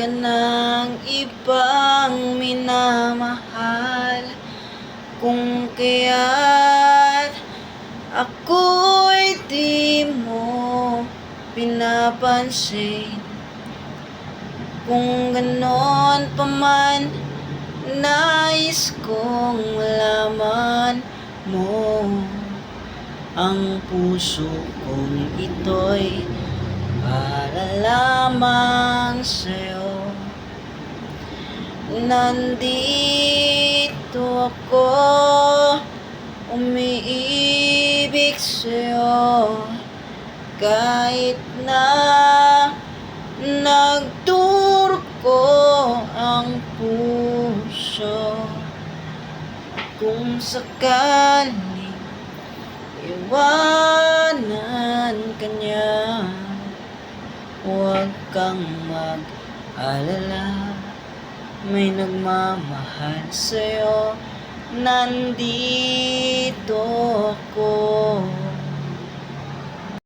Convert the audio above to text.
ka ng ibang minamahal, kung kaya't ako'y di mo pinapansin. Kung ganon pa man, nais kong malaman mo ang puso kong ito'y para lamang sa'yo. Nandito ako, umiibig sa'yo, kahit na nagturko ang puso. Kung sakaling iwanan ka niya, huwag kang mag-alala, may nagmamahal sa'yo. Nandito ako.